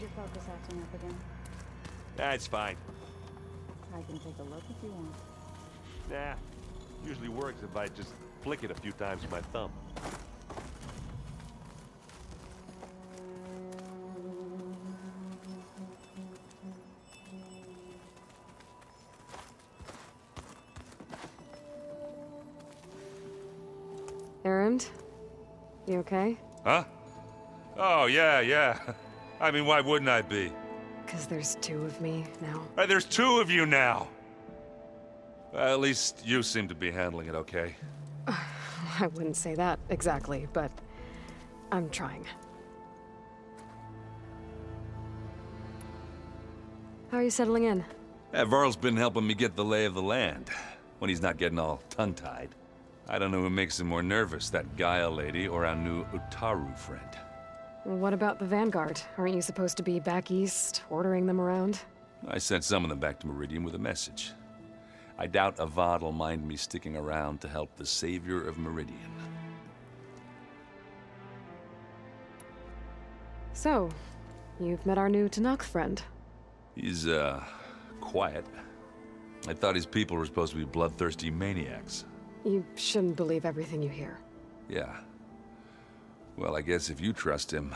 your focus acting up again? That's fine. I can take a look if you want. Nah. Usually works if I just flick it a few times with my thumb. Erend? You okay? Huh? Oh, yeah. I mean, why wouldn't I be? Because there's two of me now. There's two of you now! At least you seem to be handling it okay. I wouldn't say that exactly, but I'm trying. How are you settling in? Varl's been helping me get the lay of the land, when he's not getting all tongue-tied. I don't know who makes him more nervous, that Gaia lady or our new Utaru friend. What about the Vanguard? Aren't you supposed to be back east, ordering them around? I sent some of them back to Meridian with a message. I doubt Avad will mind me sticking around to help the savior of Meridian. So, you've met our new Tenakth friend. He's, quiet. I thought his people were supposed to be bloodthirsty maniacs. You shouldn't believe everything you hear. Yeah. Well, I guess if you trust him,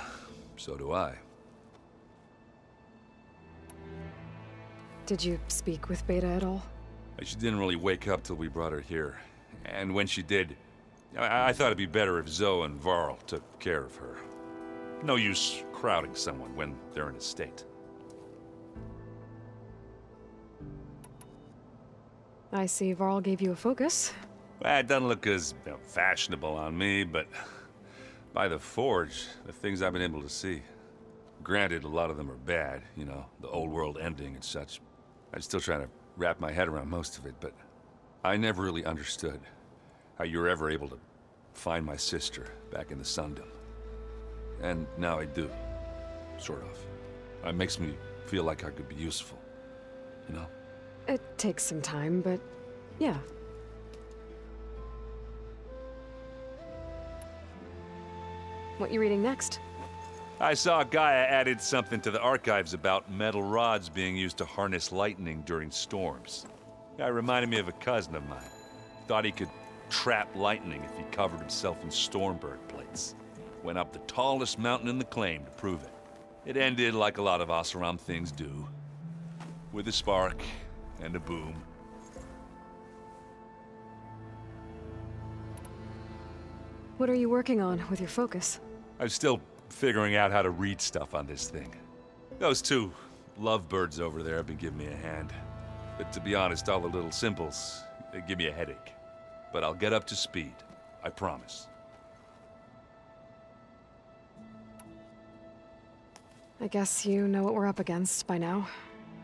so do I. Did you speak with Beta at all? She didn't really wake up till we brought her here. And when she did, I thought it'd be better if Zoe and Varl took care of her. No use crowding someone when they're in a state. I see Varl gave you a focus. Well, it doesn't look as fashionable on me, but by the Forge, the things I've been able to see. Granted, a lot of them are bad, you know, the old world ending and such. I'm still trying to wrap my head around most of it, but I never really understood how you were ever able to find my sister back in the Sundom. And now I do, sort of. It makes me feel like I could be useful, you know? It takes some time, but yeah. What you reading next? I saw Gaia added something to the archives about metal rods being used to harness lightning during storms. That reminded me of a cousin of mine. Thought he could trap lightning if he covered himself in Stormbird plates. Went up the tallest mountain in the claim to prove it. It ended like a lot of Oseram things do. With a spark and a boom. What are you working on with your focus? I'm still figuring out how to read stuff on this thing. Those two lovebirds over there have been giving me a hand. But to be honest, all the little symbols, they give me a headache. But I'll get up to speed. I promise. I guess you know what we're up against by now.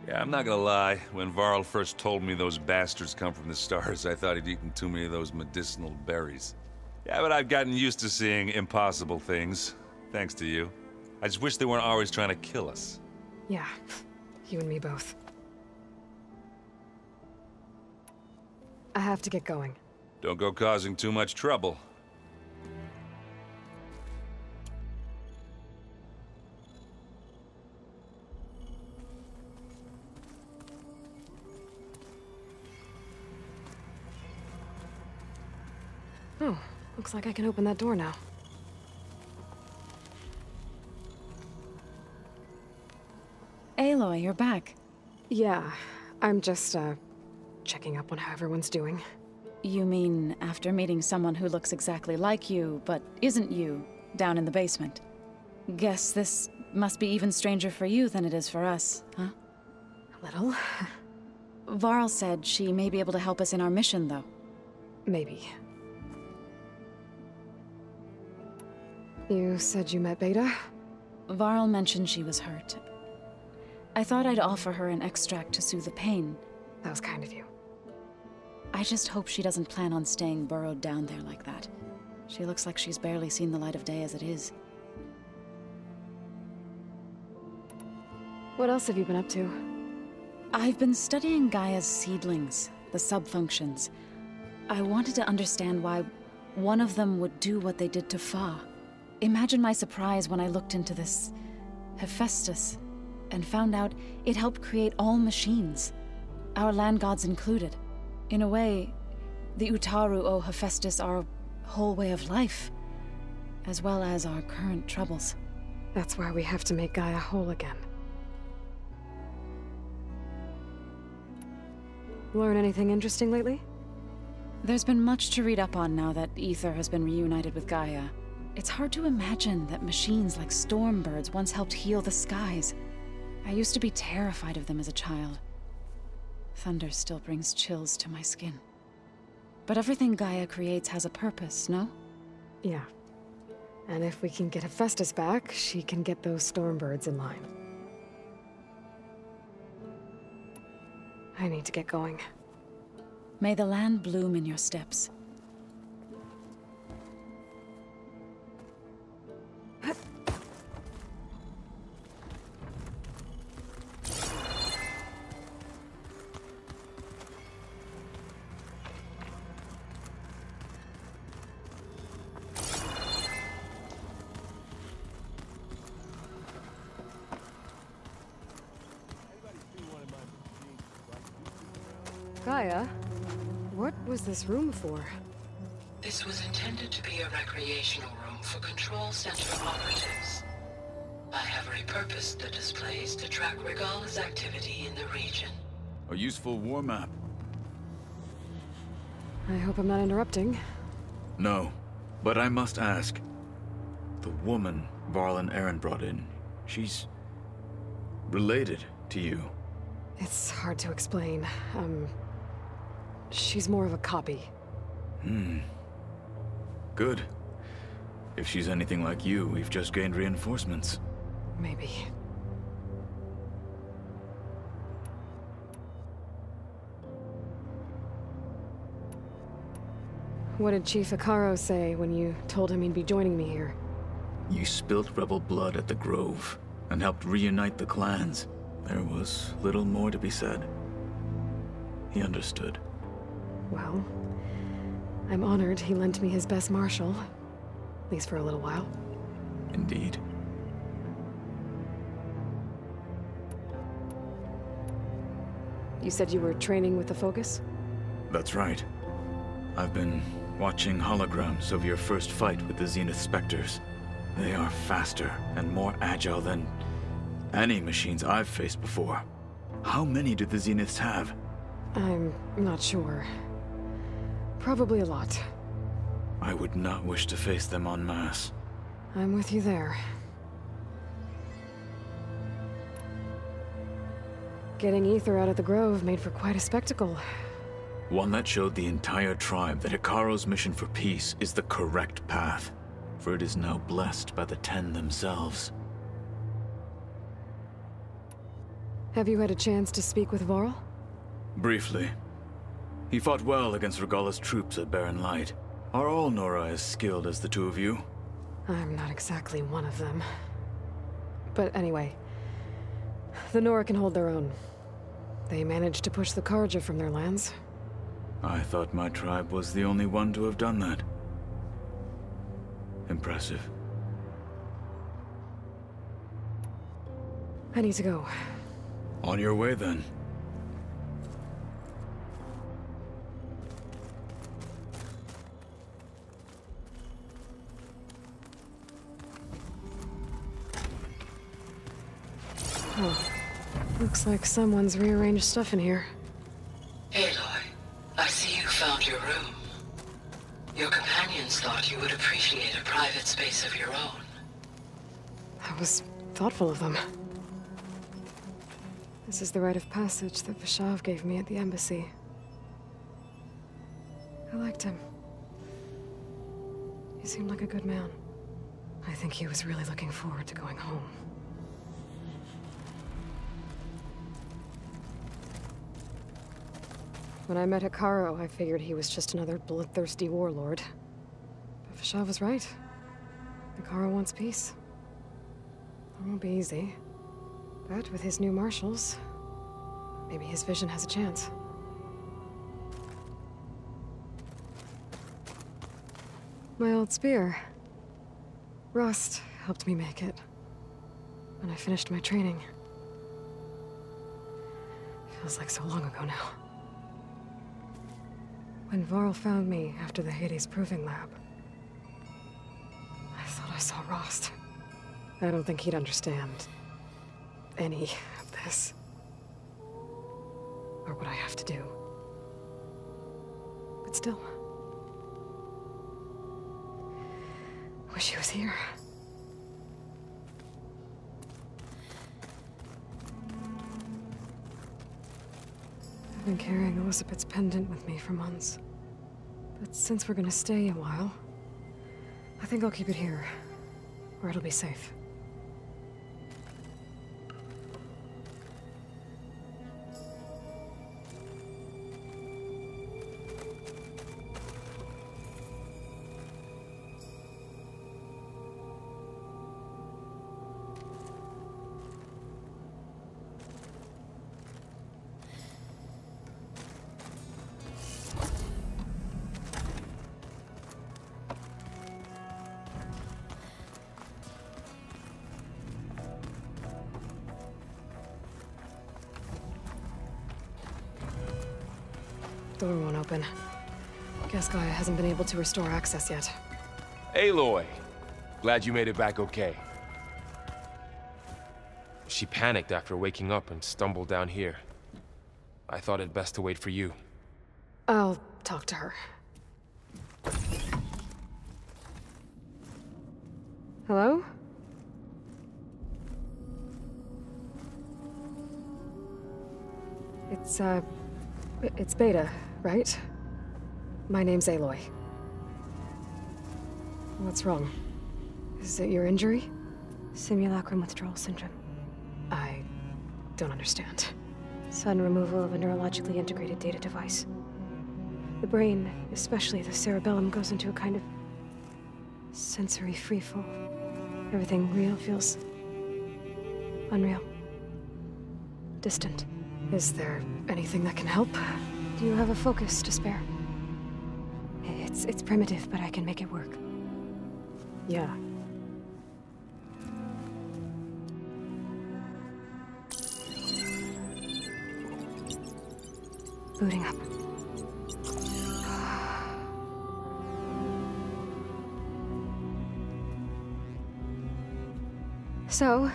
Yeah, I'm not gonna lie. When Varl first told me those bastards come from the stars, I thought he'd eaten too many of those medicinal berries. Yeah, but I've gotten used to seeing impossible things. Thanks to you. I just wish they weren't always trying to kill us. Yeah, you and me both. I have to get going. Don't go causing too much trouble. Oh, looks like I can open that door now. Aloy, you're back. Yeah, I'm just, checking up on how everyone's doing. You mean after meeting someone who looks exactly like you, but isn't you, down in the basement? Guess this must be even stranger for you than it is for us, huh? A little. Varl said she may be able to help us in our mission, though. Maybe. You said you met Beta? Varl mentioned she was hurt. I thought I'd offer her an extract to soothe the pain. That was kind of you. I just hope she doesn't plan on staying burrowed down there like that. She looks like she's barely seen the light of day as it is. What else have you been up to? I've been studying Gaia's seedlings, the subfunctions. I wanted to understand why one of them would do what they did to Fa. Imagine my surprise when I looked into this Hephaestus. and found out it helped create all machines, our land gods included. In a way, the Utaru owe Hephaestus our whole way of life, as well as our current troubles. That's why we have to make Gaia whole again. Learn anything interesting lately? There's been much to read up on now that Aether has been reunited with Gaia. It's hard to imagine that machines like Stormbirds once helped heal the skies. I used to be terrified of them as a child. Thunder still brings chills to my skin. But everything Gaia creates has a purpose, no? Yeah. And if we can get Hephaestus back, she can get those Stormbirds in line. I need to get going. May the land bloom in your steps. Gaia, what was this room for? This was intended to be a recreational room for Control Center operatives. I have repurposed the displays to track Regala's activity in the region. A useful war map. I hope I'm not interrupting. No, but I must ask. The woman Varl and Aaron brought in, she's related to you. It's hard to explain. She's more of a copy. Good. If she's anything like you, we've just gained reinforcements. Maybe. What did Chief Hekarro say when you told him he'd be joining me here? You spilt rebel blood at the Grove, and helped reunite the clans. There was little more to be said. He understood. Well, I'm honored he lent me his best marshal. At least for a little while. Indeed. You said you were training with the Focus? That's right. I've been watching holograms of your first fight with the Zenith Spectres. They are faster and more agile than any machines I've faced before. How many do the Zeniths have? I'm not sure. Probably a lot. I would not wish to face them en masse. I'm with you there. Getting Aether out of the Grove made for quite a spectacle. One that showed the entire tribe that Hekarro's mission for peace is the correct path, for it is now blessed by the Ten themselves. Have you had a chance to speak with Varl? Briefly. He fought well against Regala's troops at Barren Light. Are all Nora as skilled as the two of you? I'm not exactly one of them. But anyway, the Nora can hold their own. They managed to push the Carja from their lands. I thought my tribe was the only one to have done that. Impressive. I need to go. On your way, then. Oh, looks like someone's rearranged stuff in here. Aloy, I see you found your room. Your companions thought you would appreciate a private space of your own. That was thoughtful of them. This is the rite of passage that Vishav gave me at the embassy. I liked him. He seemed like a good man. I think he was really looking forward to going home. When I met Hekarro, I figured he was just another bloodthirsty warlord. But Vishav was right. Hekarro wants peace. It won't be easy. But with his new marshals, maybe his vision has a chance. My old spear. Rust helped me make it. When I finished my training. Feels like so long ago now. When Varl found me after the Hades Proving Lab, I thought I saw Rost. I don't think he'd understand any of this. Or what I have to do. But still. Wish he was here. I've been carrying Elizabeth's pendant with me for months. But since we're gonna stay a while, I think I'll keep it here, where it'll be safe. Door won't open. Guess Gaia hasn't been able to restore access yet. Aloy! Glad you made it back okay. She panicked after waking up and stumbled down here. I thought it best to wait for you. I'll talk to her. Hello? It's Beta, right? My name's Aloy. What's wrong? Is it your injury? Simulacrum withdrawal syndrome. I don't understand. Sudden removal of a neurologically integrated data device. The brain, especially the cerebellum, goes into a kind of sensory freefall. Everything real feels unreal. Distant. Is there anything that can help? Do you have a focus to spare? It's primitive, but I can make it work. Yeah. Booting up. So,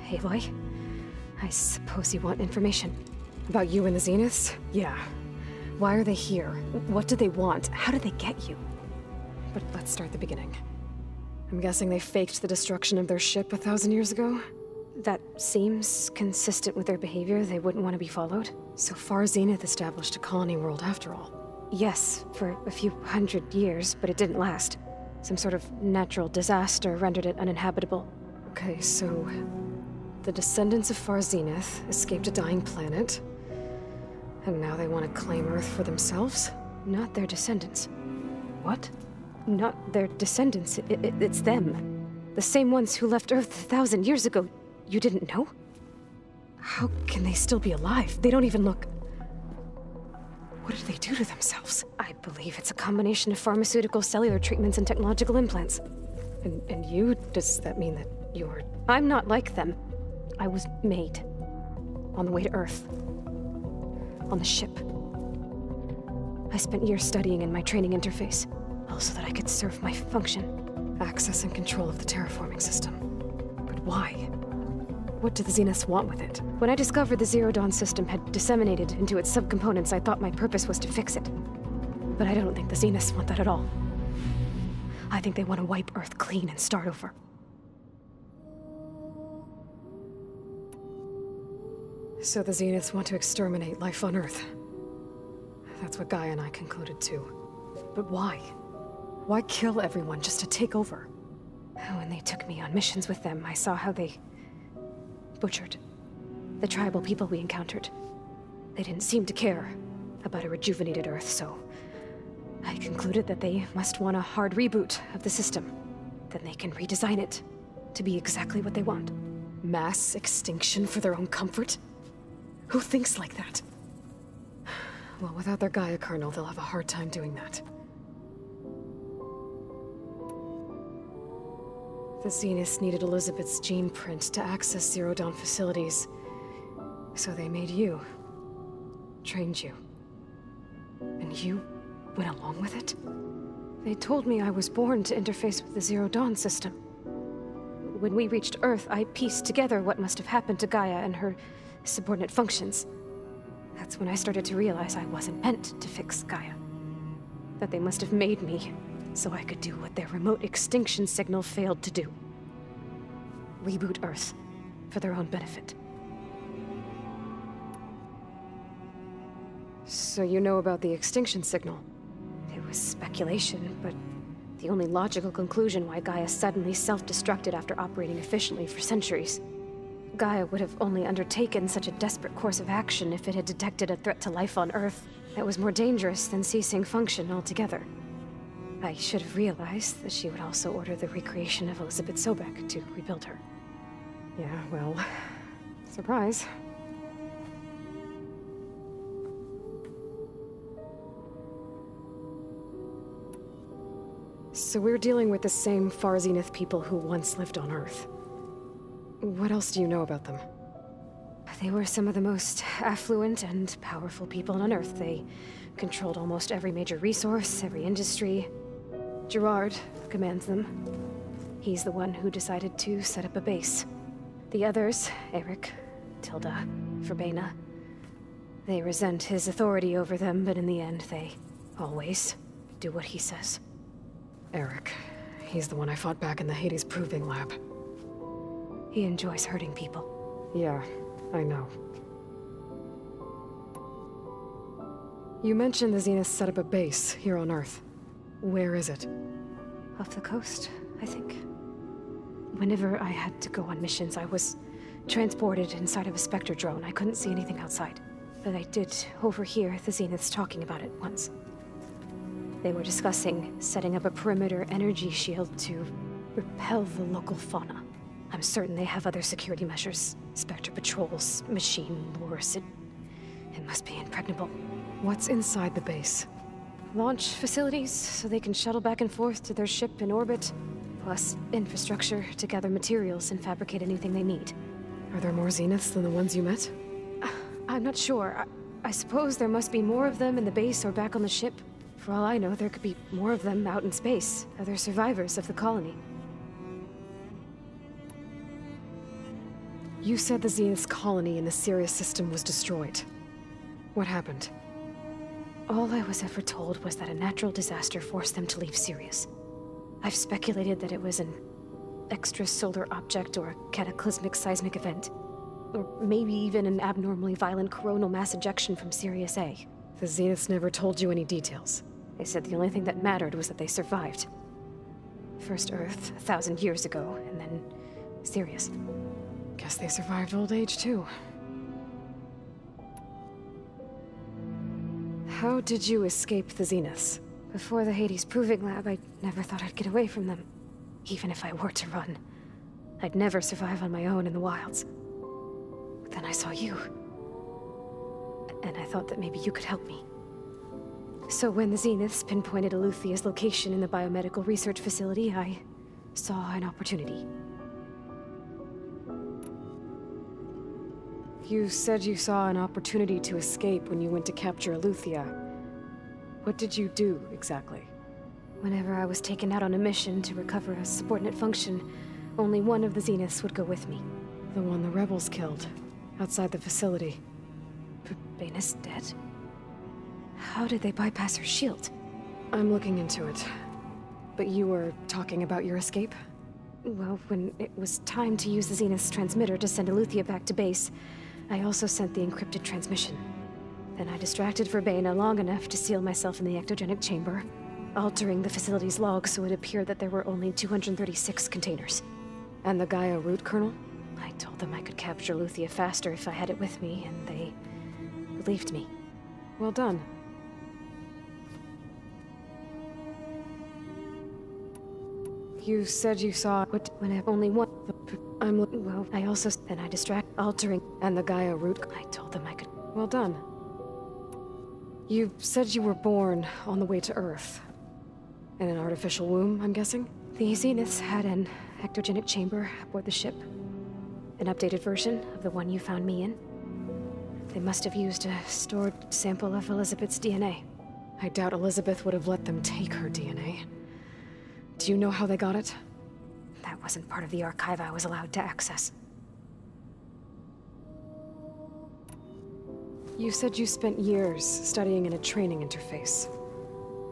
Aloy, I suppose you want information. About you and the Zeniths? Yeah. Why are they here? What do they want? How did they get you? But let's start at the beginning. I'm guessing they faked the destruction of their ship 1,000 years ago? That seems consistent with their behavior. They wouldn't want to be followed. So far, Zenith established a colony world after all. Yes, for a few hundred years, but it didn't last. Some sort of natural disaster rendered it uninhabitable. Okay, so the descendants of Far Zenith escaped a dying planet, and now they want to claim Earth for themselves? Not their descendants. What? Not their descendants. It's them. The same ones who left Earth 1,000 years ago. You didn't know? How can they still be alive? They don't even look... What did they do to themselves? I believe it's a combination of pharmaceutical, cellular treatments, and technological implants. And you? Does that mean that you're... I'm not like them. I was made. On the way to Earth. On the ship. I spent years studying in my training interface, all so that I could serve my function. Access and control of the terraforming system. But why? What do the Zeniths want with it? When I discovered the Zero Dawn system had disseminated into its subcomponents, I thought my purpose was to fix it. But I don't think the Zeniths want that at all. I think they want to wipe Earth clean and start over. So the Zeniths want to exterminate life on Earth. That's what Gaia and I concluded too. But why? Why kill everyone just to take over? When they took me on missions with them, I saw how they butchered the tribal people we encountered. They didn't seem to care about a rejuvenated Earth, so I concluded that they must want a hard reboot of the system. Then they can redesign it to be exactly what they want. Mass extinction for their own comfort? Who thinks like that? Well, without their Gaia kernel, they'll have a hard time doing that. The Zeniths needed Elizabeth's gene print to access Zero Dawn facilities, so they made you. trained you. And you went along with it? They told me I was born to interface with the Zero Dawn system. When we reached Earth, I pieced together what must have happened to Gaia and her subordinate functions. That's when I started to realize I wasn't meant to fix Gaia. That they must have made me so I could do what their remote extinction signal failed to do. Reboot Earth for their own benefit. So you know about the extinction signal? It was speculation, but the only logical conclusion why Gaia suddenly self-destructed after operating efficiently for centuries. Gaia would have only undertaken such a desperate course of action if it had detected a threat to life on Earth that was more dangerous than ceasing function altogether. I should have realized that she would also order the recreation of Elizabeth Sobek to rebuild her. Yeah, well, surprise. So we're dealing with the same Far Zenith people who once lived on Earth. What else do you know about them? They were some of the most affluent and powerful people on Earth. They controlled almost every major resource, every industry. Gerard commands them. He's the one who decided to set up a base. The others, Eric, Tilda, Verbena, they resent his authority over them, but in the end, they always do what he says. Eric. He's the one I fought back in the Hades Proving Lab. He enjoys hurting people. Yeah, I know. You mentioned the Zenith set up a base here on Earth. Where is it? Off the coast, I think. Whenever I had to go on missions, I was transported inside of a Spectre drone. I couldn't see anything outside. But I did overhear the Zeniths talking about it once. They were discussing setting up a perimeter energy shield to repel the local fauna. I'm certain they have other security measures. Spectre patrols, machine lures. It must be impregnable. What's inside the base? Launch facilities, so they can shuttle back and forth to their ship in orbit. Plus infrastructure to gather materials and fabricate anything they need. Are there more Zeniths than the ones you met? I'm not sure. I suppose there must be more of them in the base or back on the ship. For all I know, there could be more of them out in space, other survivors of the colony. You said the Zenith's colony in the Sirius system was destroyed. What happened? All I was ever told was that a natural disaster forced them to leave Sirius. I've speculated that it was an extrasolar object or a cataclysmic seismic event. Or maybe even an abnormally violent coronal mass ejection from Sirius A. The Zeniths never told you any details. They said the only thing that mattered was that they survived. First Earth, 1,000 years ago, and then Sirius. Guess they survived old age, too. How did you escape the Zeniths? Before the Hades Proving Lab, I never thought I'd get away from them. Even if I were to run. I'd never survive on my own in the wilds. But then I saw you. And I thought that maybe you could help me. So when the Zeniths pinpointed Eluthia's location in the biomedical research facility, I saw an opportunity. You said you saw an opportunity to escape when you went to capture Eluthia. What did you do, exactly? Whenever I was taken out on a mission to recover a subordinate function, only one of the Zeniths would go with me. The one the rebels killed, outside the facility. Verbena's dead? How did they bypass her shield? I'm looking into it. But you were talking about your escape? Well, when it was time to use the Zenith's transmitter to send Eluthia back to base, I also sent the encrypted transmission. Then I distracted Verbena long enough to seal myself in the ectogenic chamber, altering the facility's log so it appeared that there were only 236 containers. And the Gaia root kernel? I told them I could capture Eluthia faster if I had it with me, and they believed me. Well done. You said you saw what when I only one. Well, I also then I altering and the Gaia root. I told them I could. Well done. You said you were born on the way to Earth. In an artificial womb, I'm guessing? The Zeniths had an ectogenic chamber aboard the ship. An updated version of the one you found me in. They must have used a stored sample of Elizabeth's DNA. I doubt Elizabeth would have let them take her DNA. Do you know how they got it? That wasn't part of the archive I was allowed to access. You said you spent years studying in a training interface.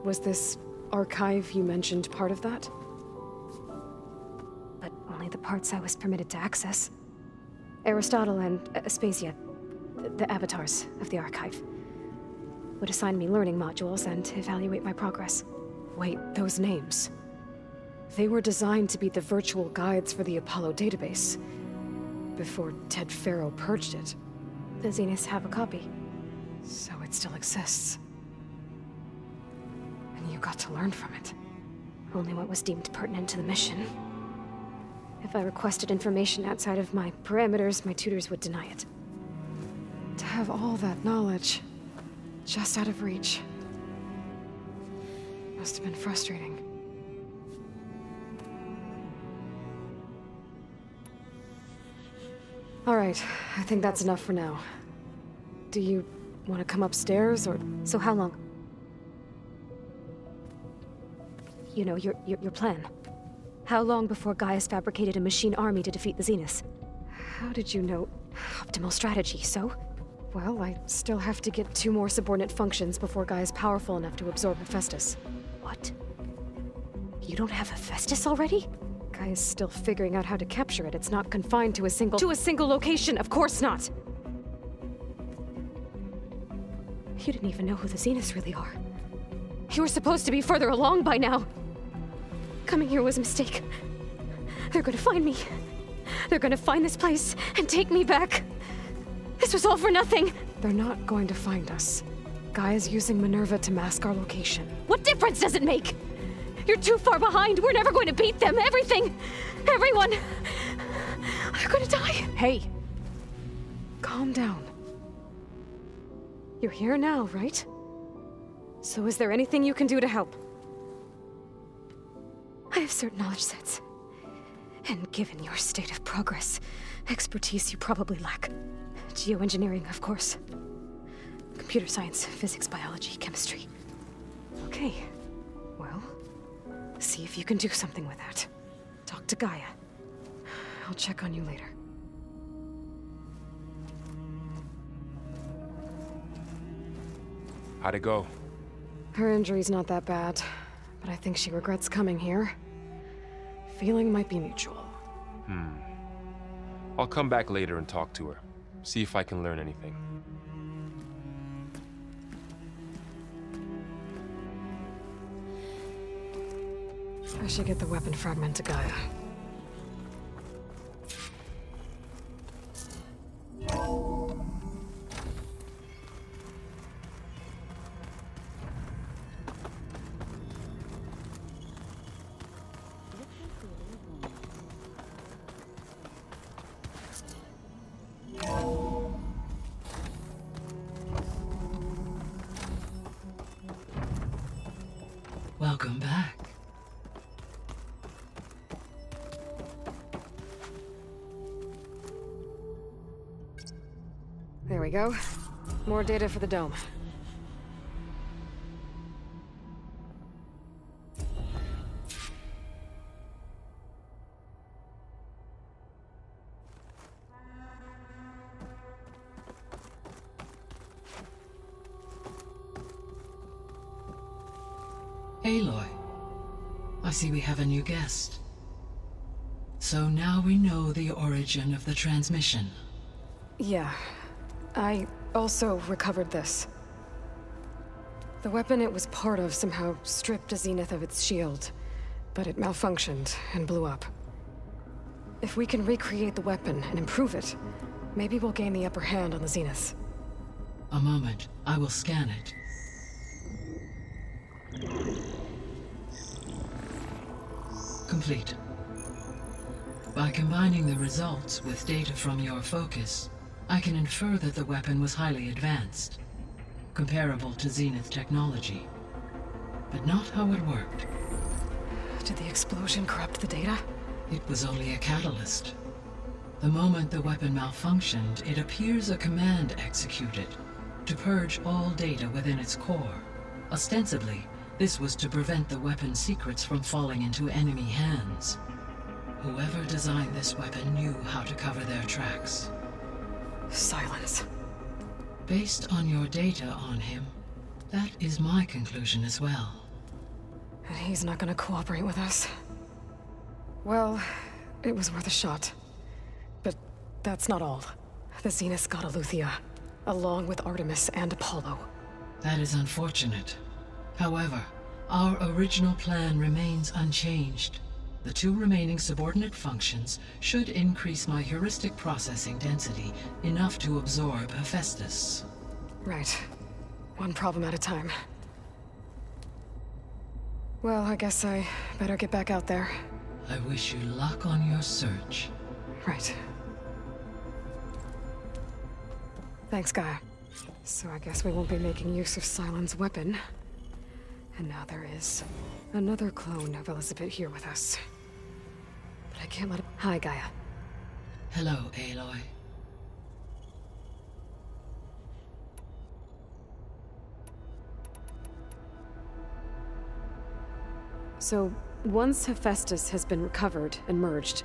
Was this archive you mentioned part of that? But only the parts I was permitted to access. Aristotle and Aspasia, the avatars of the archive, would assign me learning modules and evaluate my progress. Wait, those names. They were designed to be the virtual guides for the Apollo database, before Ted Faro purged it. The Zeniths have a copy. So it still exists. And you got to learn from it. Only what was deemed pertinent to the mission. If I requested information outside of my parameters, my tutors would deny it. To have all that knowledge, just out of reach. Must have been frustrating. All right, I think that's enough for now. Do you want to come upstairs, or...? So how long? You know, your plan. How long before Gaia's fabricated a machine army to defeat the Zeniths? How did you know? Optimal strategy, so? Well, I still have to get 2 more subordinate functions before Gaia's powerful enough to absorb Hephaestus. What? You don't have Hephaestus already? Gaia's still figuring out how to capture it. It's not confined to a single... To a single location, of course not! You didn't even know who the Zeniths really are. You were supposed to be further along by now. Coming here was a mistake. They're gonna find me. They're gonna find this place and take me back. This was all for nothing. They're not going to find us. Gaia's using Minerva to mask our location. What difference does it make? You're too far behind. We're never going to beat them. Everything. Everyone. They're gonna die. Hey. Calm down. You're here now, right? So is there anything you can do to help? I have certain knowledge sets. And given your state of progress, expertise you probably lack. Geoengineering, of course. Computer science, physics, biology, chemistry. Okay. Well, see if you can do something with that. Talk to Gaia. I'll check on you later. How'd it go? Her injury's not that bad, but I think she regrets coming here. Feeling might be mutual. I'll come back later and talk to her. See if I can learn anything. I should get the weapon fragment to Gaia. Welcome back. There we go. More data for the dome. Aloy, I see we have a new guest. So now we know the origin of the transmission. Yeah. I also recovered this. The weapon it was part of somehow stripped a Zenith of its shield, but it malfunctioned and blew up. If we can recreate the weapon and improve it, maybe we'll gain the upper hand on the Zeniths. A moment, I will scan it. Complete. By combining the results with data from your focus, I can infer that the weapon was highly advanced, comparable to Zenith technology, but not how it worked. Did the explosion corrupt the data? It was only a catalyst. The moment the weapon malfunctioned, it appears a command executed to purge all data within its core. Ostensibly, this was to prevent the weapon's secrets from falling into enemy hands. Whoever designed this weapon knew how to cover their tracks. Silence. Based on your data on him, that is my conclusion as well. And he's not gonna cooperate with us. Well, it was worth a shot. But that's not all. The Zeniths got Eleuthia, along with Artemis and Apollo. That is unfortunate. However, our original plan remains unchanged. The 2 remaining subordinate functions should increase my heuristic processing density enough to absorb Hephaestus. Right. One problem at a time. Well, I guess I better get back out there. I wish you luck on your search. Right. Thanks, Gaia. So I guess we won't be making use of Sylens' weapon. And now there is another clone of Elizabeth here with us. But I can't let it... Hi, Gaia. Hello, Aloy. So, once Hephaestus has been recovered and merged,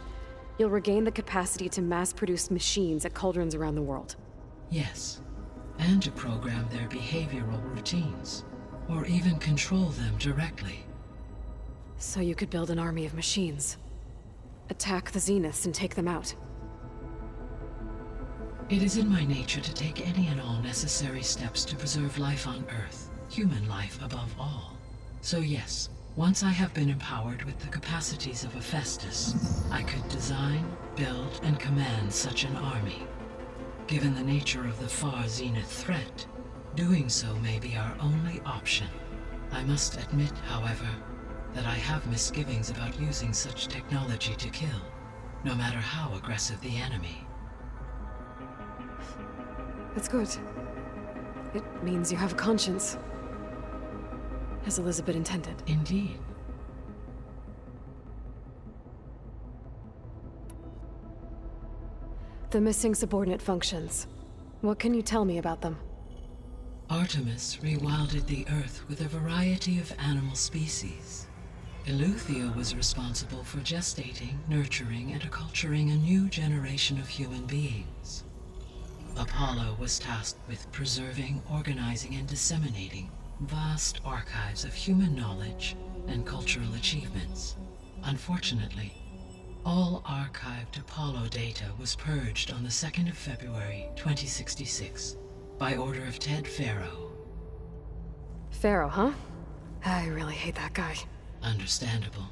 you'll regain the capacity to mass-produce machines at cauldrons around the world. Yes, and to program their behavioral routines, or even control them directly. So you could build an army of machines. Attack the Zeniths and take them out. It is in my nature to take any and all necessary steps to preserve life on Earth, human life above all. So yes, once I have been empowered with the capacities of Hephaestus, I could design, build, and command such an army. Given the nature of the far Zenith threat, doing so may be our only option. I must admit, however, that I have misgivings about using such technology to kill, no matter how aggressive the enemy. That's good. It means you have a conscience. As Elizabeth intended. Indeed. The missing subordinate functions. What can you tell me about them? Artemis rewilded the Earth with a variety of animal species. Eleuthia was responsible for gestating, nurturing, and acculturating a new generation of human beings. Apollo was tasked with preserving, organizing, and disseminating vast archives of human knowledge and cultural achievements. Unfortunately, all archived Apollo data was purged on the 2nd of February, 2066, by order of Ted Faro. Faro, huh? I really hate that guy. Understandable.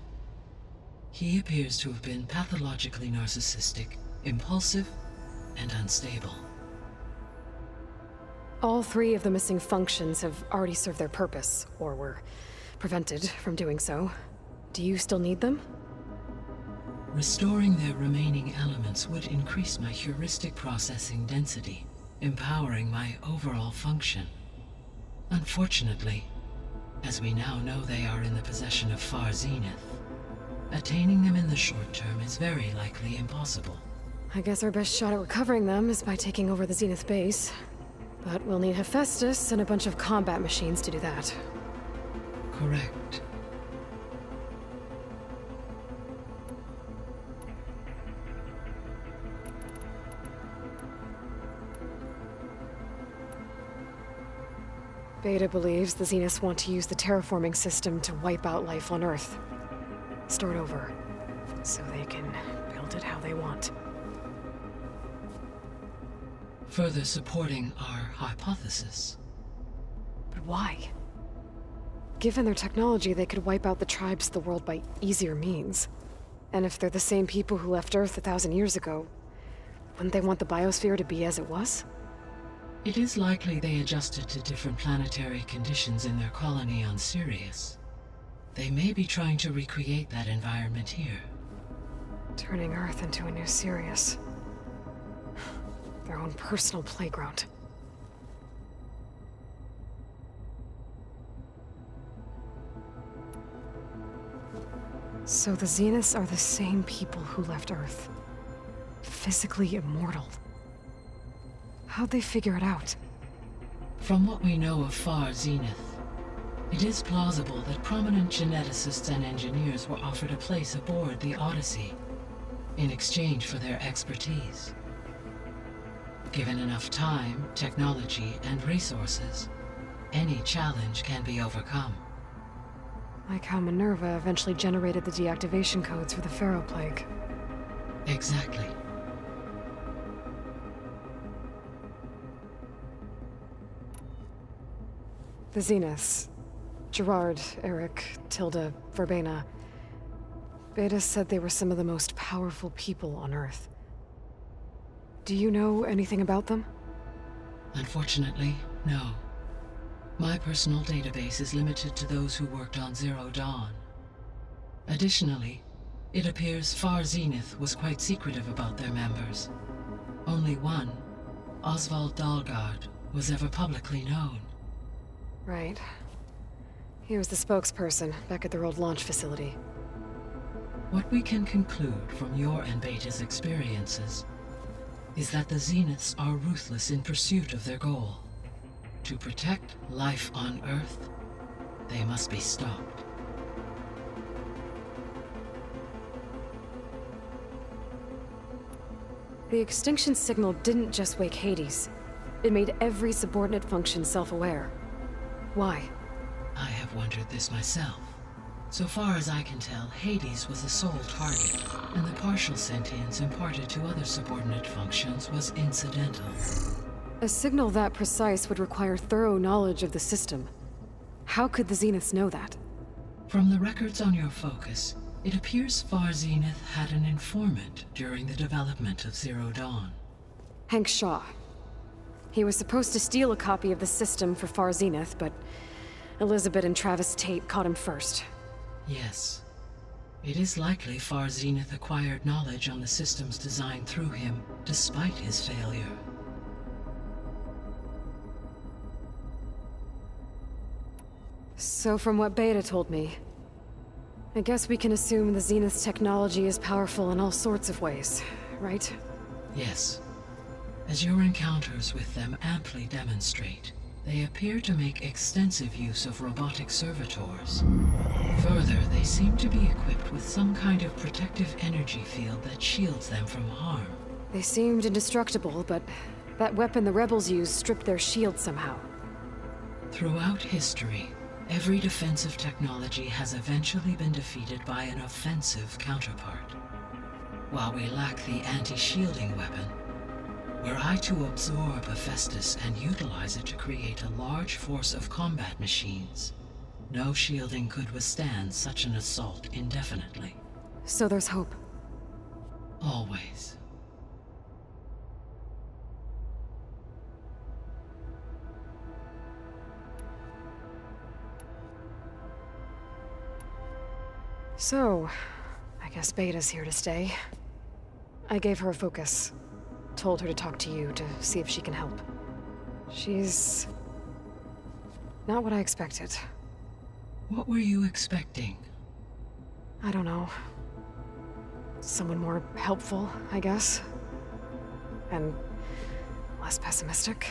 He appears to have been pathologically narcissistic, impulsive, and unstable. All 3 of the missing functions have already served their purpose, or were prevented from doing so. Do you still need them? Restoring their remaining elements would increase my heuristic processing density, empowering my overall function. Unfortunately, as we now know they are in the possession of Far Zenith, attaining them in the short term is very likely impossible. I guess our best shot at recovering them is by taking over the Zenith base. But we'll need Hephaestus and a bunch of combat machines to do that. Correct. Beta believes the Zeniths want to use the terraforming system to wipe out life on Earth. Start over, so they can build it how they want. Further supporting our hypothesis. But why? Given their technology, they could wipe out the tribes of the world by easier means. And if they're the same people who left Earth 1,000 years ago, wouldn't they want the biosphere to be as it was? It is likely they adjusted to different planetary conditions in their colony on Sirius. They may be trying to recreate that environment here. Turning Earth into a new Sirius. Their own personal playground. So the Zeniths are the same people who left Earth. physically immortal. How'd they figure it out? From what we know of Far Zenith, it is plausible that prominent geneticists and engineers were offered a place aboard the Odyssey in exchange for their expertise. Given enough time, technology, and resources, any challenge can be overcome. Like how Minerva eventually generated the deactivation codes for the Pharaoh Plague. Exactly. The Zeniths. Gerard, Eric, Tilda, Verbena. Beta said they were some of the most powerful people on Earth. Do you know anything about them? Unfortunately, no. My personal database is limited to those who worked on Zero Dawn. Additionally, it appears Far Zenith was quite secretive about their members. Only one, Oswald Dahlgard, was ever publicly known. Right. He was the spokesperson back at their old launch facility. What we can conclude from your and Beta's experiences is that the Zeniths are ruthless in pursuit of their goal. To protect life on Earth, they must be stopped. The extinction signal didn't just wake Hades. It made every subordinate function self-aware. Why? I have wondered this myself. So far as I can tell, Hades was the sole target, and the partial sentience imparted to other subordinate functions was incidental. A signal that precise would require thorough knowledge of the system. How could the Zeniths know that? From the records on your focus, it appears Far Zenith had an informant during the development of Zero Dawn. Hank Shaw. He was supposed to steal a copy of the system for Far Zenith, but Elizabeth and Travis Tate caught him first. Yes. It is likely Far Zenith acquired knowledge on the systems designed through him, despite his failure. So from what Beta told me, I guess we can assume the Zenith's technology is powerful in all sorts of ways, right? Yes. As your encounters with them amply demonstrate, they appear to make extensive use of robotic servitors. Further, they seem to be equipped with some kind of protective energy field that shields them from harm. They seemed indestructible, but that weapon the rebels used stripped their shield somehow. Throughout history, every defensive technology has eventually been defeated by an offensive counterpart. While we lack the anti-shielding weapon, were I to absorb Hephaestus and utilize it to create a large force of combat machines, no shielding could withstand such an assault indefinitely. So there's hope. Always. So, I guess Beta's here to stay. I gave her a focus. Told her to talk to you to see if she can help. She's not what I expected. What were you expecting? I don't know. Someone more helpful, I guess. And less pessimistic.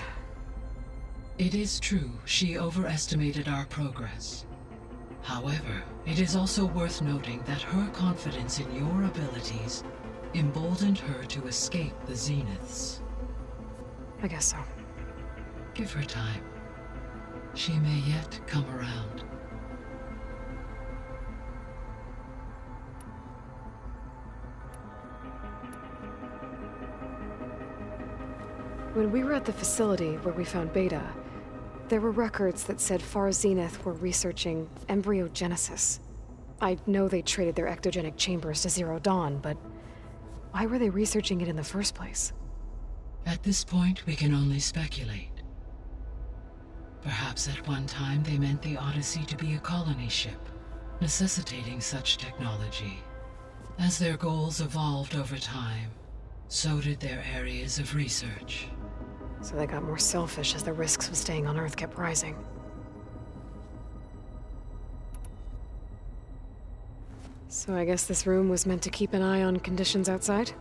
It is true, she overestimated our progress. However, it is also worth noting that her confidence in your abilities emboldened her to escape the Zeniths. I guess so. Give her time. She may yet come around. When we were at the facility where we found Beta, there were records that said Far Zenith were researching embryogenesis. I know they traded their ectogenic chambers to Zero Dawn, but why were they researching it in the first place? At this point, we can only speculate. Perhaps at one time they meant the Odyssey to be a colony ship, necessitating such technology. As their goals evolved over time, so did their areas of research. So they got more selfish as the risks of staying on Earth kept rising. So I guess this room was meant to keep an eye on conditions outside?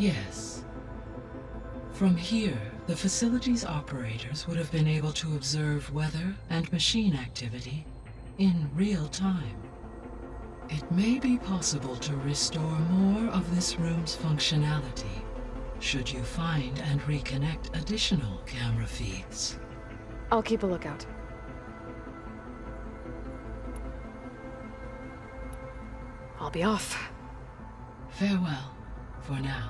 Yes. From here, the facility's operators would have been able to observe weather and machine activity in real time. It may be possible to restore more of this room's functionality, should you find and reconnect additional camera feeds. I'll keep a lookout. I'll be off. Farewell, for now.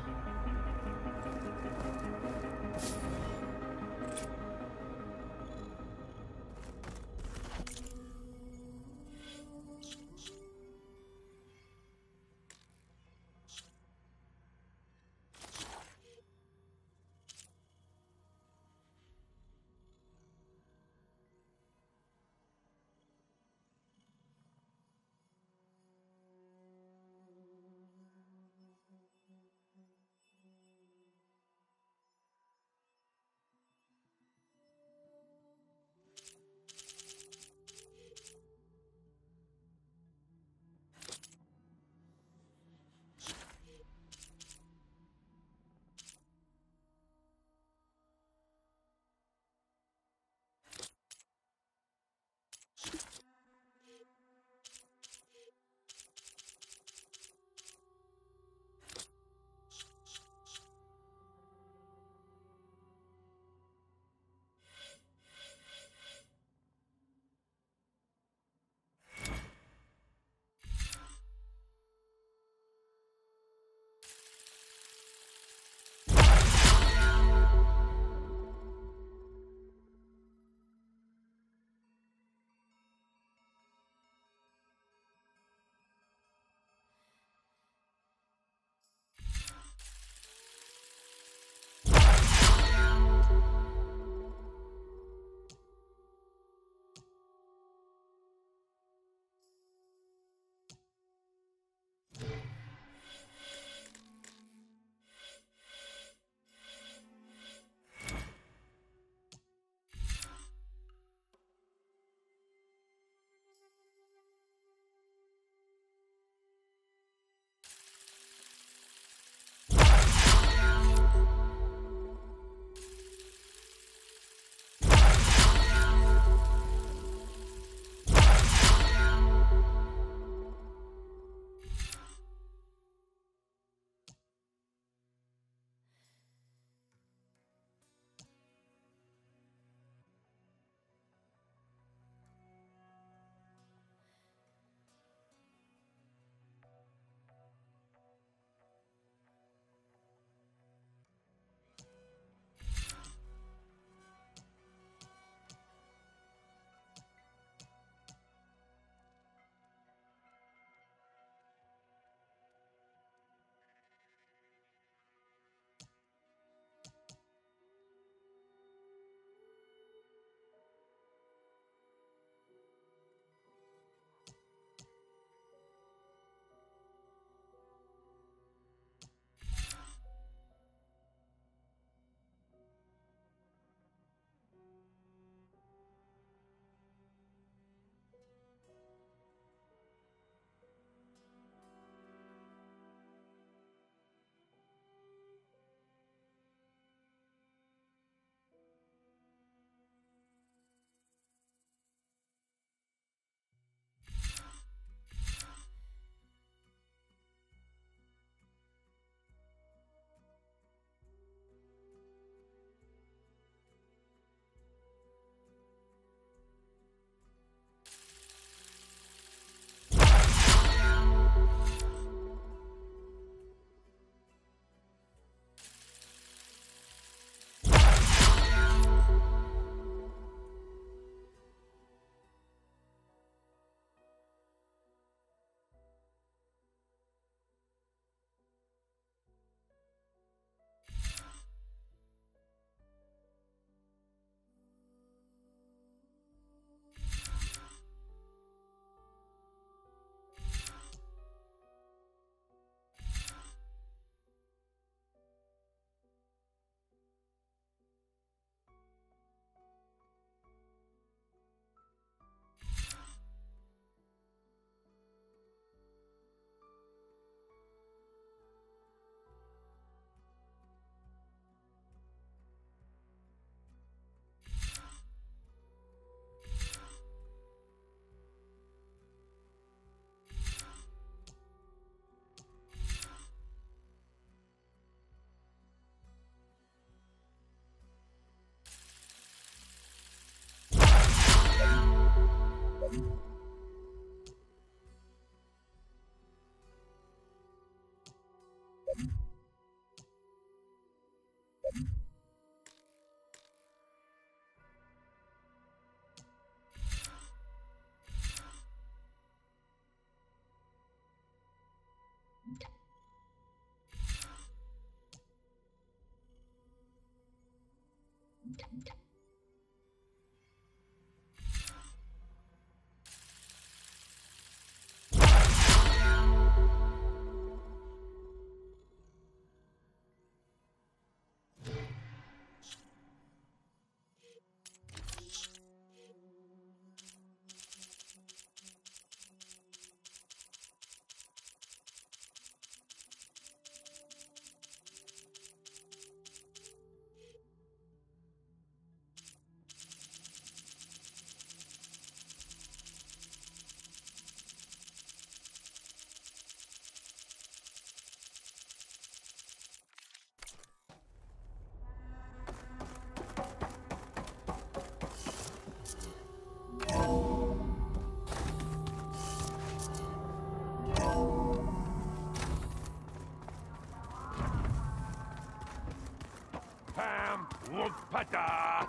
Pam Wupata!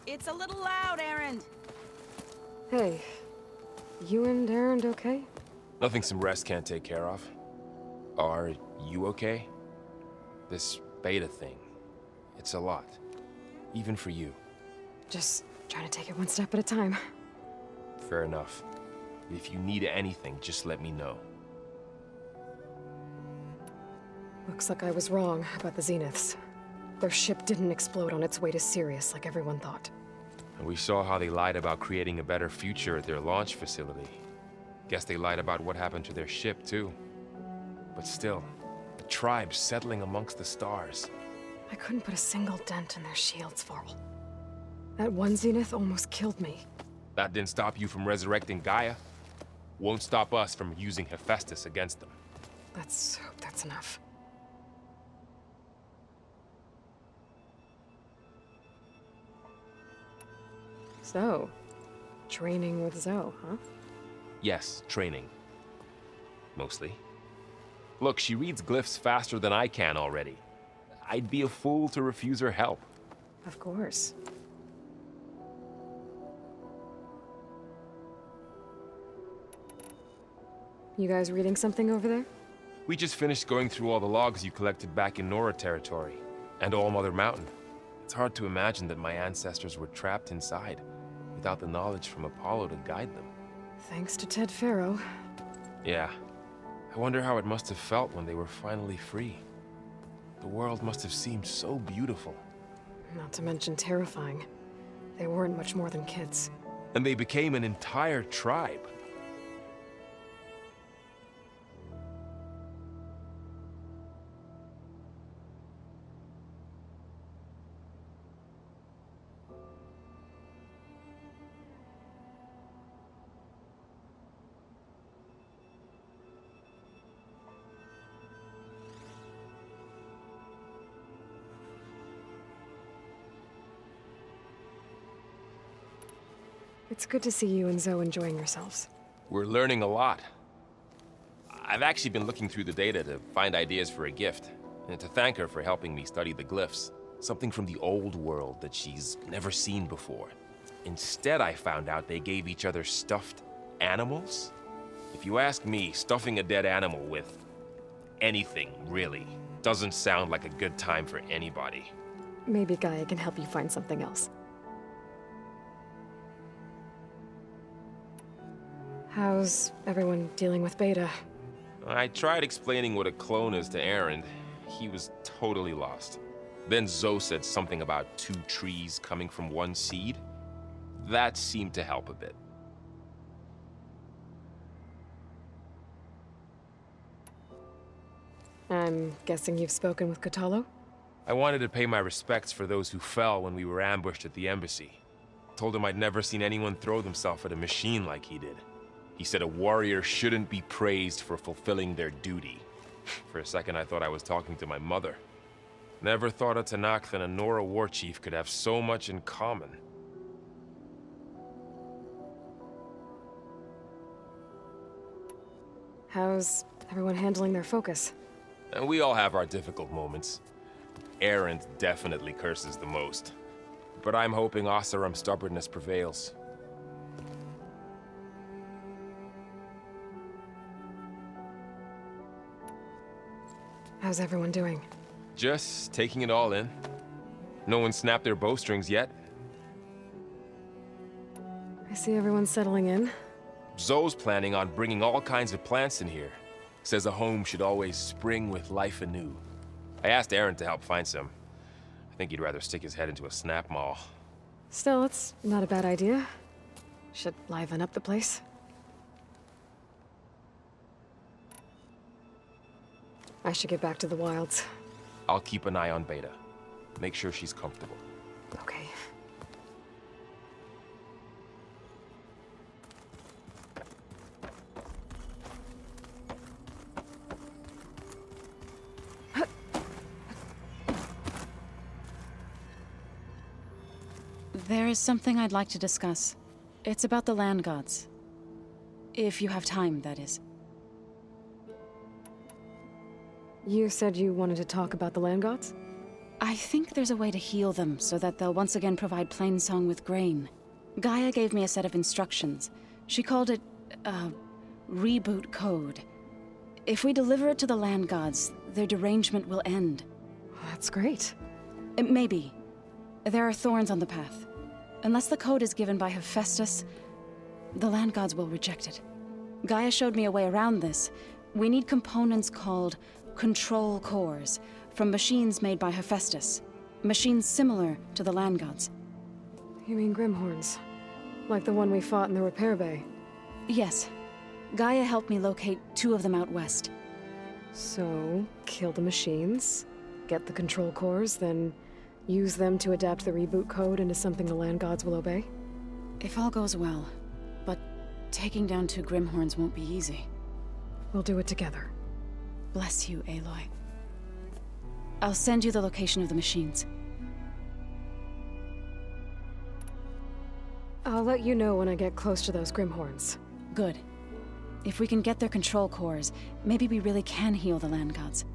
It's a little loud, Erend. Hey, you and Erend okay? Nothing some rest can't take care of. Are you okay? This beta thing, it's a lot. Even for you. Just trying to take it one step at a time. Fair enough. If you need anything, just let me know. Looks like I was wrong about the Zeniths. Their ship didn't explode on its way to Sirius like everyone thought. And we saw how they lied about creating a better future at their launch facility. Guess they lied about what happened to their ship, too. But still, the tribe settling amongst the stars. I couldn't put a single dent in their shields, Varl. That one Zenith almost killed me. That didn't stop you from resurrecting Gaia. Won't stop us from using Hephaestus against them. Let's hope that's enough. So, training with Zoe, huh? Yes, training. Mostly. Look, she reads glyphs faster than I can already. I'd be a fool to refuse her help. Of course. You guys reading something over there? We just finished going through all the logs you collected back in Nora territory, and All Mother Mountain. It's hard to imagine that my ancestors were trapped inside, without the knowledge from Apollo to guide them. Thanks to Ted Faro. Yeah. I wonder how it must have felt when they were finally free. The world must have seemed so beautiful. Not to mention terrifying. They weren't much more than kids. And they became an entire tribe. It's good to see you and Zoe enjoying yourselves. We're learning a lot. I've actually been looking through the data to find ideas for a gift, and to thank her for helping me study the glyphs. Something from the old world that she's never seen before. Instead, I found out they gave each other stuffed animals. If you ask me, stuffing a dead animal with anything, really, doesn't sound like a good time for anybody. Maybe Gaia can help you find something else. How's everyone dealing with Beta? I tried explaining what a clone is to Erend. He was totally lost. Then Zoe said something about 2 trees coming from 1 seed. That seemed to help a bit. I'm guessing you've spoken with Kotallo? I wanted to pay my respects for those who fell when we were ambushed at the embassy. Told him I'd never seen anyone throw themselves at a machine like he did. He said a warrior shouldn't be praised for fulfilling their duty. For a second, I thought I was talking to my mother. Never thought a Tenakth and a Nora war chief could have so much in common. How's everyone handling their focus? And we all have our difficult moments. Erend definitely curses the most. But I'm hoping Oseram's stubbornness prevails. How's everyone doing? Just taking it all in. No one snapped their bowstrings yet. I see everyone settling in. Zoe's planning on bringing all kinds of plants in here. Says a home should always spring with life anew. I asked Aaron to help find some. I think he'd rather stick his head into a snap mall. Still, it's not a bad idea. Should liven up the place. I should get back to the wilds. I'll keep an eye on Beta. Make sure she's comfortable. Okay. There is something I'd like to discuss. It's about the land gods. If you have time, that is. You said you wanted to talk about the land gods? I think there's a way to heal them so that they'll once again provide Plainsong with grain. Gaia gave me a set of instructions. She called it, reboot code. If we deliver it to the land gods, their derangement will end. That's great. Maybe. There are thorns on the path. Unless the code is given by Hephaestus, the land gods will reject it. Gaia showed me a way around this. We need components called control cores from machines made by Hephaestus. Machines similar to the land gods. You mean Grimhorns? Like the one we fought in the repair bay? Yes. Gaia helped me locate 2 of them out west. So, kill the machines, get the control cores, then use them to adapt the reboot code into something the land gods will obey? If all goes well. But taking down 2 Grimhorns won't be easy. We'll do it together. Bless you, Aloy. I'll send you the location of the machines. I'll let you know when I get close to those Grimhorns. Good. If we can get their control cores, maybe we really can heal the land gods.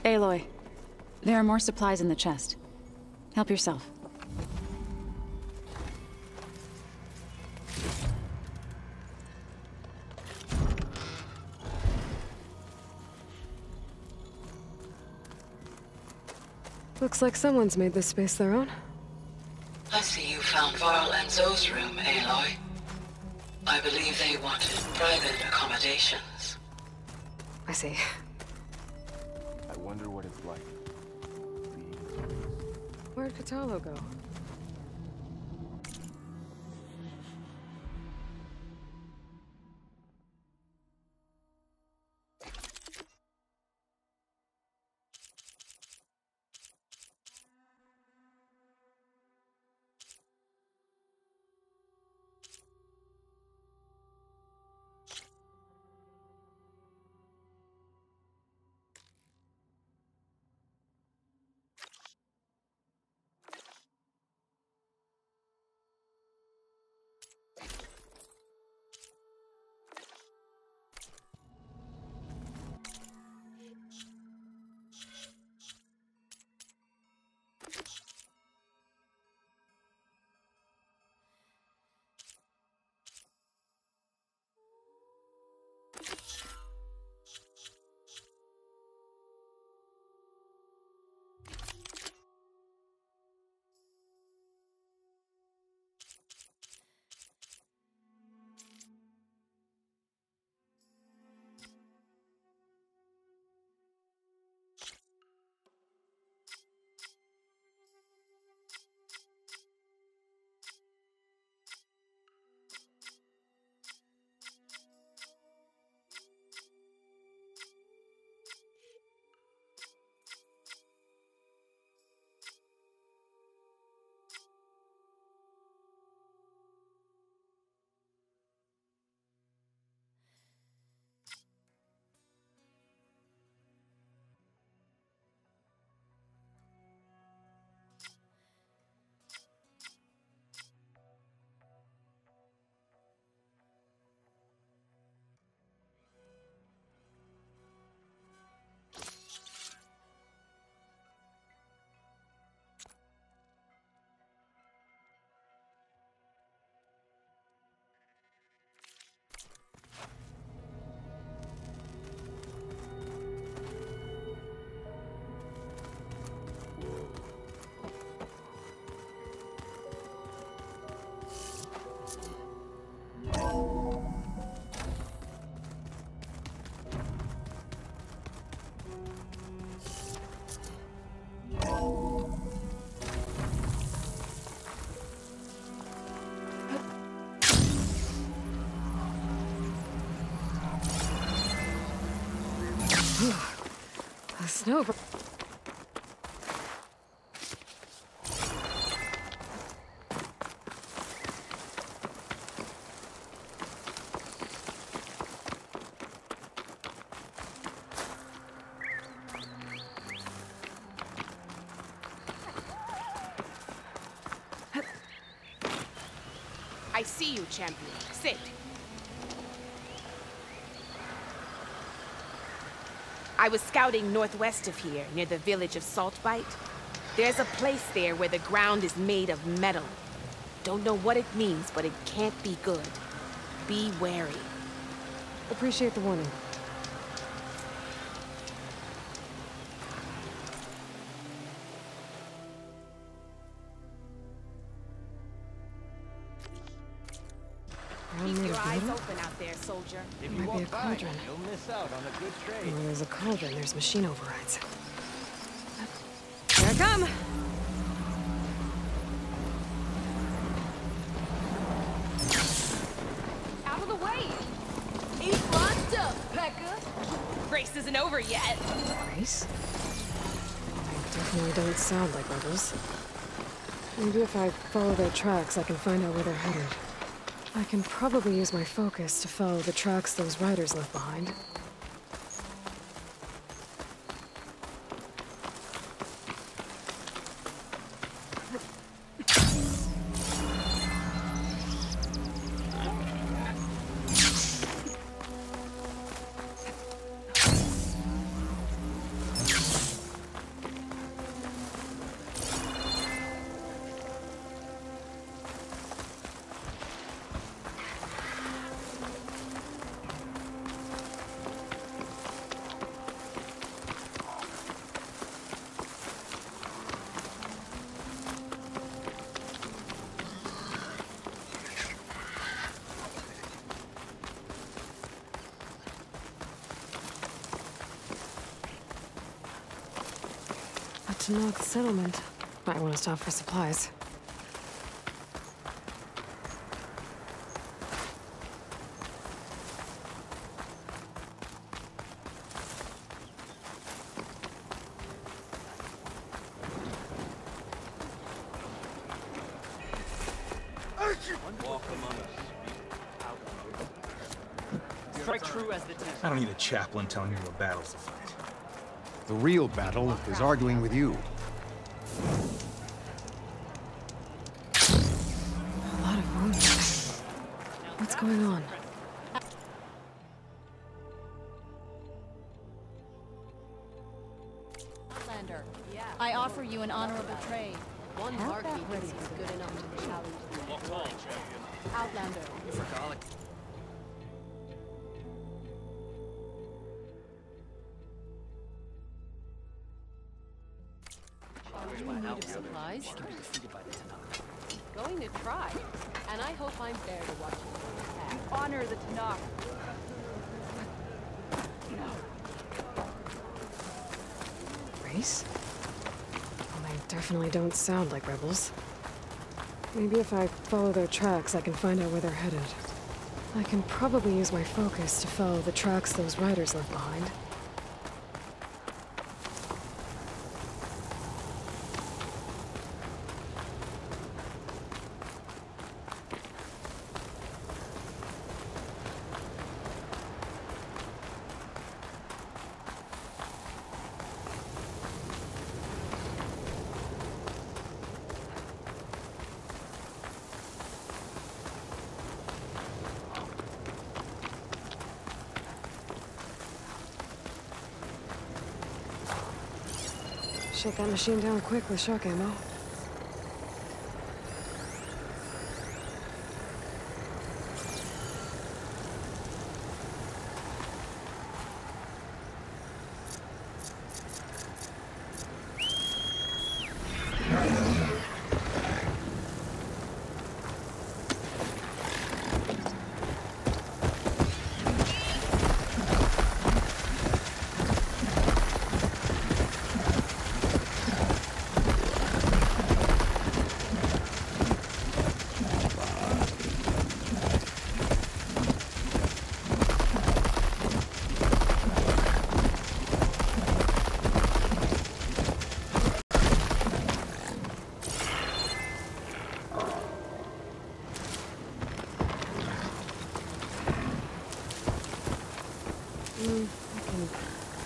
Aloy, there are more supplies in the chest. Help yourself. Looks like someone's made this space their own. I see you found Varl and Zoe's room, Aloy. I believe they wanted private accommodations. I see. I wonder what it's like. Where'd Kotallo go? A snowbird. I see you, champion. Sit. I was scouting northwest of here, near the village of Saltbite. There's a place there where the ground is made of metal. Don't know what it means, but it can't be good. Be wary. Appreciate the warning. Keep your eyes open out there, soldier. Might be a cauldron. You'll miss out on a good trade. Where there's a cauldron, there's machine overrides. Here I come! Out of the way! He's locked up, Pekka! Race isn't over yet. Race? They definitely don't sound like rebels. Maybe if I follow their tracks, I can find out where they're headed. I can probably use my focus to follow the tracks those riders left behind. Tenok settlement. Might want to stop for supplies. Strike true as the I don't need a chaplain telling me what battles to fight. The real battle is arguing with you. A lot of wounds. What's going on? Outlander, I offer you an honorable trade. One heartbeat is good enough to challenge me. Outlander. Supplies? Going to try, and I hope I'm there to watch you honor the Tenok. Race? Well, they definitely don't sound like rebels. Maybe if I follow their tracks, I can find out where they're headed. I can probably use my focus to follow the tracks those riders left behind. Shut that machine down quick with shock ammo.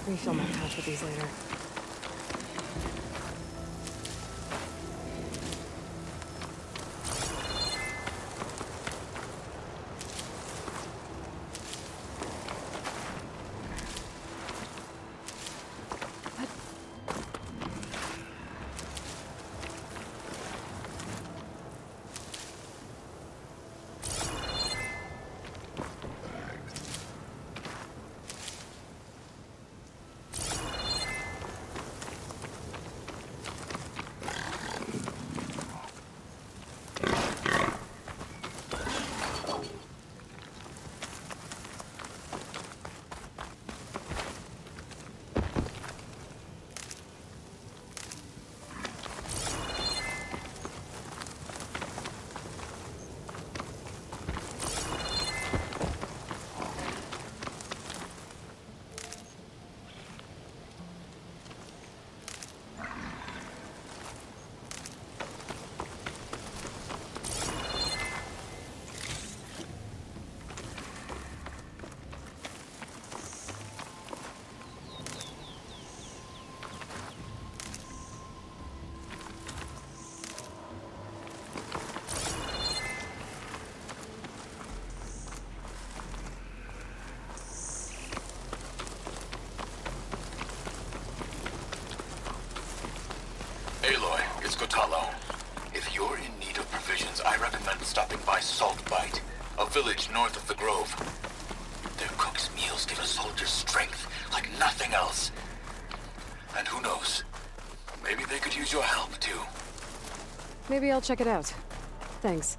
Refill my pouch with these later. Aloy, it's Kotallo. If you're in need of provisions, I recommend stopping by Saltbite, a village north of the Grove. Their cook's meals give a soldier's strength like nothing else. And who knows, maybe they could use your help, too. Maybe I'll check it out. Thanks.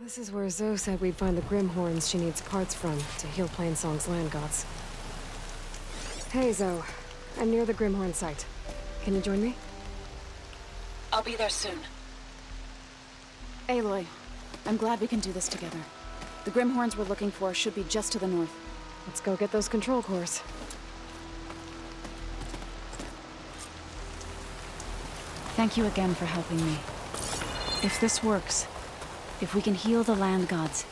This is where Zoe said we'd find the Grimhorns she needs parts from to heal Plainsong's land gods. Hey, Zoe. I'm near the Grimhorn site. Can you join me? I'll be there soon. Aloy, I'm glad we can do this together. The Grimhorns we're looking for should be just to the north. Let's go get those control cores. Thank you again for helping me. If this works, if we can heal the land gods,